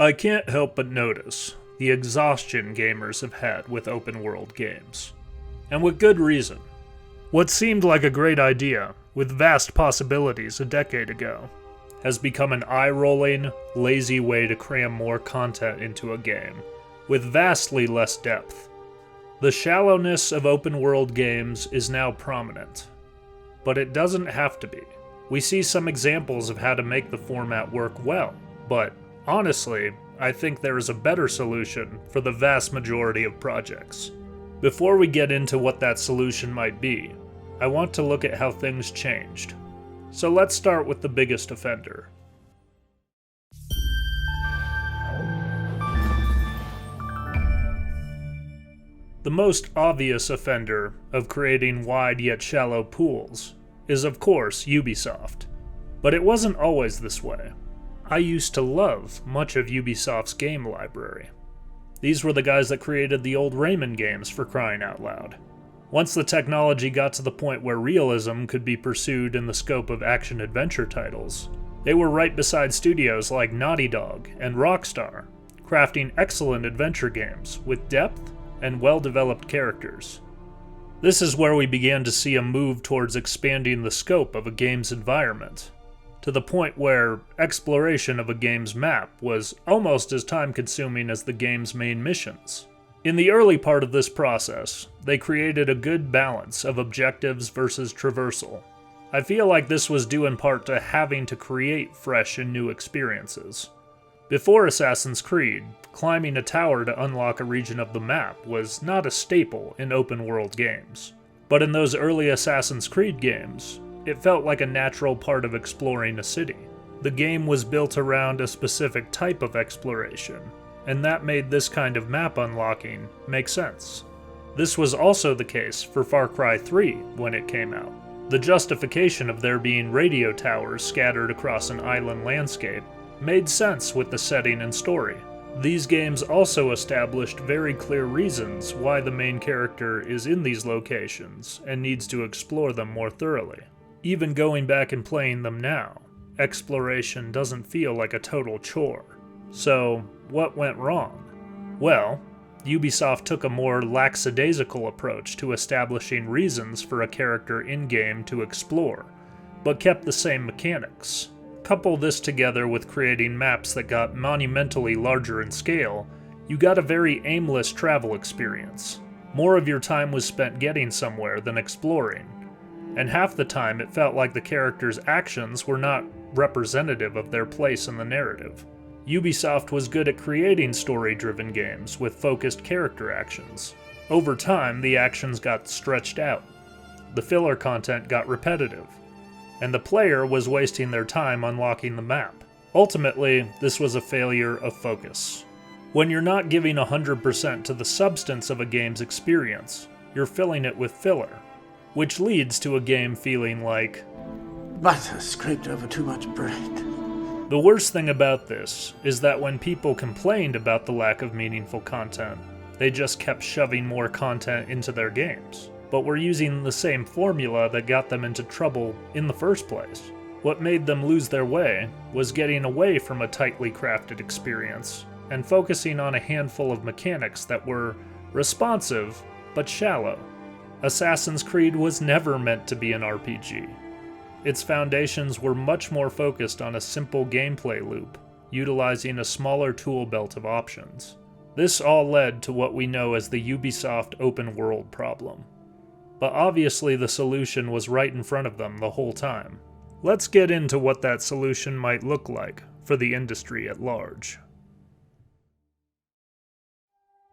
I can't help but notice the exhaustion gamers have had with open world games. And with good reason. What seemed like a great idea, with vast possibilities a decade ago, has become an eye-rolling, lazy way to cram more content into a game, with vastly less depth. The shallowness of open-world games is now prominent, but it doesn't have to be. We see some examples of how to make the format work well, but honestly, I think there is a better solution for the vast majority of projects. Before we get into what that solution might be, I want to look at how things changed. So let's start with the biggest offender. The most obvious offender of creating wide yet shallow pools is of course Ubisoft. But it wasn't always this way. I used to love much of Ubisoft's game library. These were the guys that created the old Rayman games, for crying out loud. Once the technology got to the point where realism could be pursued in the scope of action-adventure titles, they were right beside studios like Naughty Dog and Rockstar, crafting excellent adventure games with depth and well-developed characters. This is where we began to see a move towards expanding the scope of a game's environment, to the point where exploration of a game's map was almost as time-consuming as the game's main missions. In the early part of this process, they created a good balance of objectives versus traversal. I feel like this was due in part to having to create fresh and new experiences. Before Assassin's Creed, climbing a tower to unlock a region of the map was not a staple in open-world games. But in those early Assassin's Creed games, it felt like a natural part of exploring a city. The game was built around a specific type of exploration, and that made this kind of map unlocking make sense. This was also the case for Far Cry 3 when it came out. The justification of there being radio towers scattered across an island landscape made sense with the setting and story. These games also established very clear reasons why the main character is in these locations and needs to explore them more thoroughly. Even going back and playing them now, exploration doesn't feel like a total chore. So, what went wrong? Well, Ubisoft took a more lackadaisical approach to establishing reasons for a character in-game to explore, but kept the same mechanics. Couple this together with creating maps that got monumentally larger in scale, you got a very aimless travel experience. More of your time was spent getting somewhere than exploring, and half the time it felt like the character's actions were not representative of their place in the narrative. Ubisoft was good at creating story-driven games with focused character actions. Over time, the actions got stretched out. The filler content got repetitive, and the player was wasting their time unlocking the map. Ultimately, this was a failure of focus. When you're not giving 100% to the substance of a game's experience, you're filling it with filler, which leads to a game feeling like butter scraped over too much bread. The worst thing about this is that when people complained about the lack of meaningful content, they just kept shoving more content into their games, but were using the same formula that got them into trouble in the first place. What made them lose their way was getting away from a tightly crafted experience and focusing on a handful of mechanics that were responsive but shallow. Assassin's Creed was never meant to be an RPG. Its foundations were much more focused on a simple gameplay loop, utilizing a smaller tool belt of options. This all led to what we know as the Ubisoft open world problem. But obviously the solution was right in front of them the whole time. Let's get into what that solution might look like for the industry at large.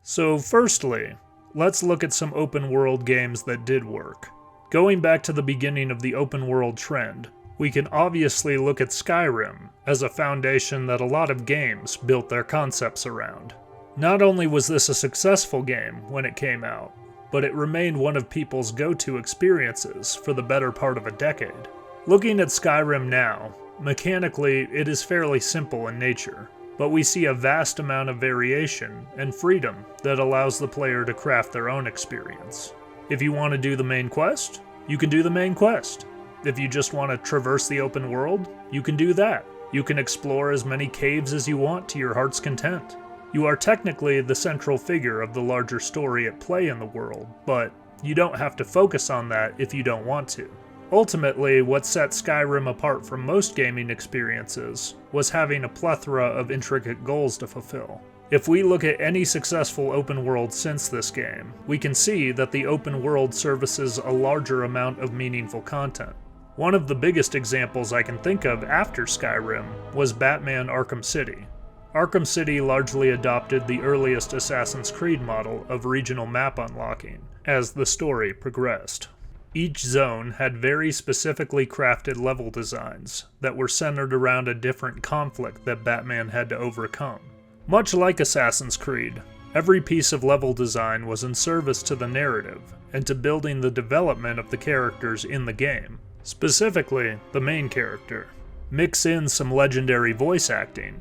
So firstly, let's look at some open world games that did work. Going back to the beginning of the open world trend, we can obviously look at Skyrim as a foundation that a lot of games built their concepts around. Not only was this a successful game when it came out, but it remained one of people's go-to experiences for the better part of a decade. Looking at Skyrim now, mechanically it is fairly simple in nature, but we see a vast amount of variation and freedom that allows the player to craft their own experience. If you want to do the main quest, you can do the main quest. If you just want to traverse the open world, you can do that. You can explore as many caves as you want to your heart's content. You are technically the central figure of the larger story at play in the world, but you don't have to focus on that if you don't want to. Ultimately, what set Skyrim apart from most gaming experiences was having a plethora of intricate goals to fulfill. If we look at any successful open world since this game, we can see that the open world services a larger amount of meaningful content. One of the biggest examples I can think of after Skyrim was Batman Arkham City. Arkham City largely adopted the earliest Assassin's Creed model of regional map unlocking as the story progressed. Each zone had very specifically crafted level designs that were centered around a different conflict that Batman had to overcome. Much like Assassin's Creed, every piece of level design was in service to the narrative and to building the development of the characters in the game, specifically the main character. Mix in some legendary voice acting,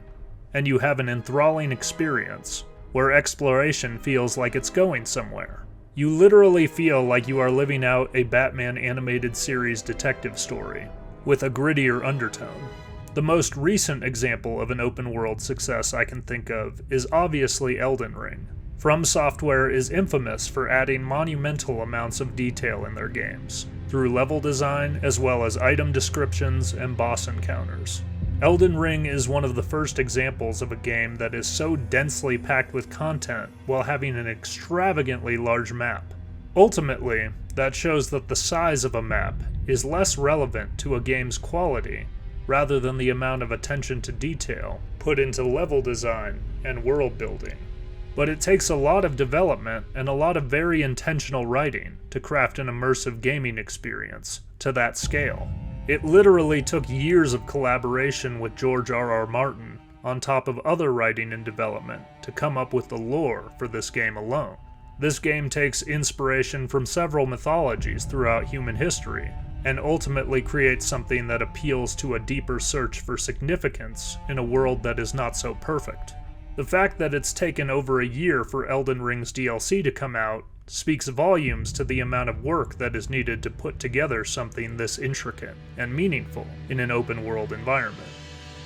and you have an enthralling experience where exploration feels like it's going somewhere. You literally feel like you are living out a Batman animated series detective story, with a grittier undertone. The most recent example of an open world success I can think of is obviously Elden Ring. From Software is infamous for adding monumental amounts of detail in their games, through level design as well as item descriptions and boss encounters. Elden Ring is one of the first examples of a game that is so densely packed with content while having an extravagantly large map. Ultimately, that shows that the size of a map is less relevant to a game's quality rather than the amount of attention to detail put into level design and world building. But it takes a lot of development and a lot of very intentional writing to craft an immersive gaming experience to that scale. It literally took years of collaboration with George R.R. Martin, on top of other writing and development, to come up with the lore for this game alone. This game takes inspiration from several mythologies throughout human history, and ultimately creates something that appeals to a deeper search for significance in a world that is not so perfect. The fact that it's taken over a year for Elden Ring's DLC to come out speaks volumes to the amount of work that is needed to put together something this intricate and meaningful in an open world environment.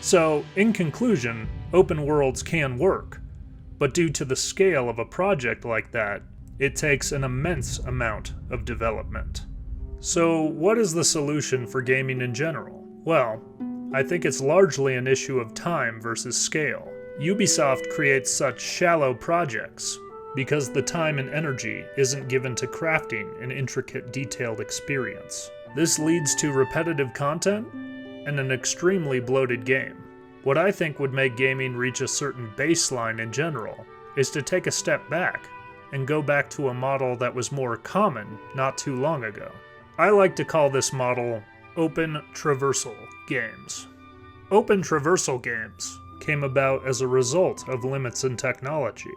So, in conclusion, open worlds can work, but due to the scale of a project like that, it takes an immense amount of development. So, what is the solution for gaming in general? Well, I think it's largely an issue of time versus scale. Ubisoft creates such shallow projects because the time and energy isn't given to crafting an intricate, detailed experience. This leads to repetitive content and an extremely bloated game. What I think would make gaming reach a certain baseline in general is to take a step back and go back to a model that was more common not too long ago. I like to call this model open traversal games. Open traversal games came about as a result of limits in technology,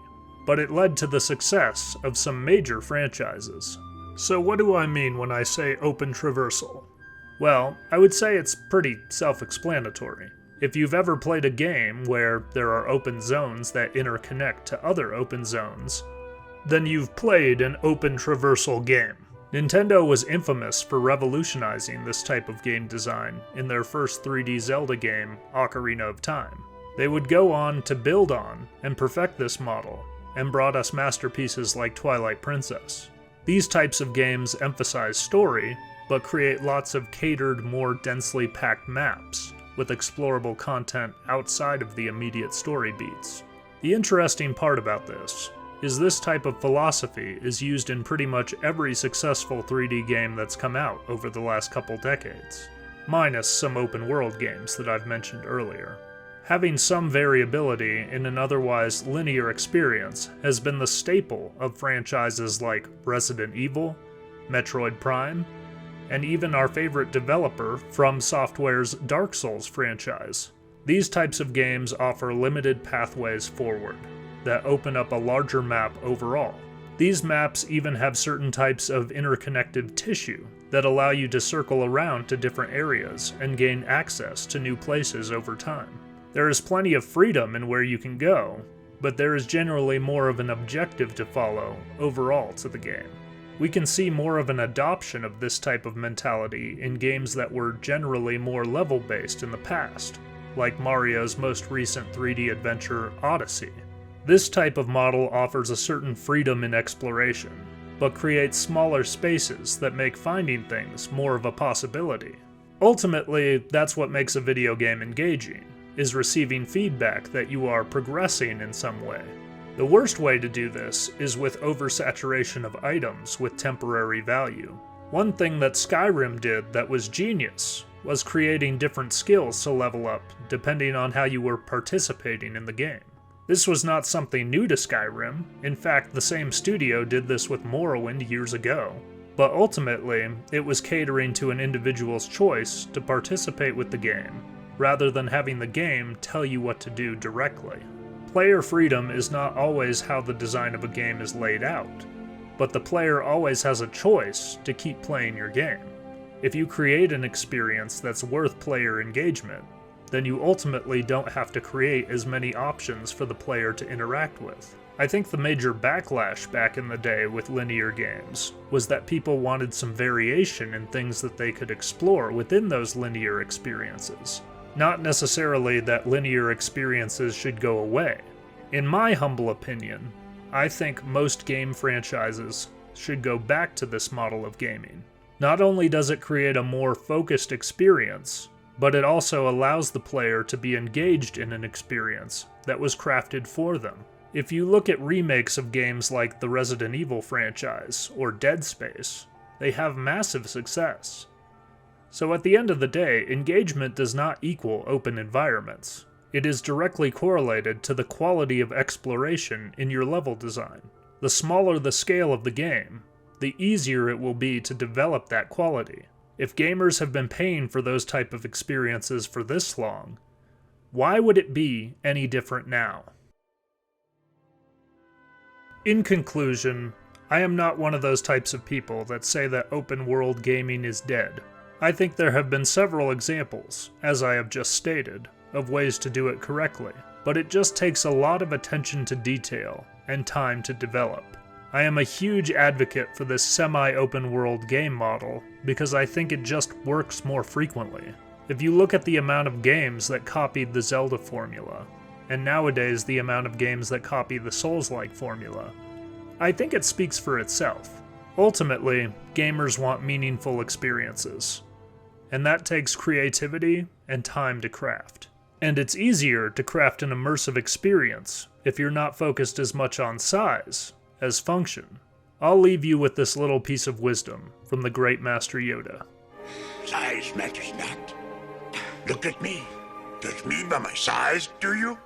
but it led to the success of some major franchises. So what do I mean when I say open traversal? Well, I would say it's pretty self-explanatory. If you've ever played a game where there are open zones that interconnect to other open zones, then you've played an open traversal game. Nintendo was infamous for revolutionizing this type of game design in their first 3D Zelda game, Ocarina of Time. They would go on to build on and perfect this model, and brought us masterpieces like Twilight Princess. These types of games emphasize story, but create lots of catered, more densely packed maps, with explorable content outside of the immediate story beats. The interesting part about this type of philosophy is used in pretty much every successful 3D game that's come out over the last couple decades, minus some open world games that I've mentioned earlier. Having some variability in an otherwise linear experience has been the staple of franchises like Resident Evil, Metroid Prime, and even our favorite developer From Software's Dark Souls franchise. These types of games offer limited pathways forward that open up a larger map overall. These maps even have certain types of interconnective tissue that allow you to circle around to different areas and gain access to new places over time. There is plenty of freedom in where you can go, but there is generally more of an objective to follow overall to the game. We can see more of an adoption of this type of mentality in games that were generally more level-based in the past. like Mario's most recent 3D adventure, Odyssey. This type of model offers a certain freedom in exploration, but creates smaller spaces that make finding things more of a possibility. Ultimately, that's what makes a video game engaging, is receiving feedback that you are progressing in some way. The worst way to do this is with oversaturation of items with temporary value. One thing that Skyrim did that was genius was creating different skills to level up depending on how you were participating in the game. This was not something new to Skyrim. In fact, the same studio did this with Morrowind years ago. But ultimately, it was catering to an individual's choice to participate with the game, rather than having the game tell you what to do directly. Player freedom is not always how the design of a game is laid out, but the player always has a choice to keep playing your game. If you create an experience that's worth player engagement, then you ultimately don't have to create as many options for the player to interact with. I think the major backlash back in the day with linear games was that people wanted some variation in things that they could explore within those linear experiences. Not necessarily that linear experiences should go away. In my humble opinion, I think most game franchises should go back to this model of gaming. Not only does it create a more focused experience, but it also allows the player to be engaged in an experience that was crafted for them. If you look at remakes of games like the Resident Evil franchise or Dead Space, they have massive success. So at the end of the day, engagement does not equal open environments. It is directly correlated to the quality of exploration in your level design. The smaller the scale of the game, the easier it will be to develop that quality. If gamers have been paying for those type of experiences for this long, why would it be any different now? In conclusion, I am not one of those types of people that say that open world gaming is dead. I think there have been several examples, as I have just stated, of ways to do it correctly, but it just takes a lot of attention to detail and time to develop. I am a huge advocate for this semi-open world game model because I think it just works more frequently. If you look at the amount of games that copied the Zelda formula, and nowadays the amount of games that copy the Souls-like formula, I think it speaks for itself. Ultimately, gamers want meaningful experiences, and that takes creativity and time to craft. And it's easier to craft an immersive experience if you're not focused as much on size as function. I'll leave you with this little piece of wisdom from the great Master Yoda. Size matters not. Look at me. Judge me by my size, do you?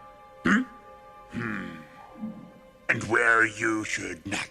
And where you should not.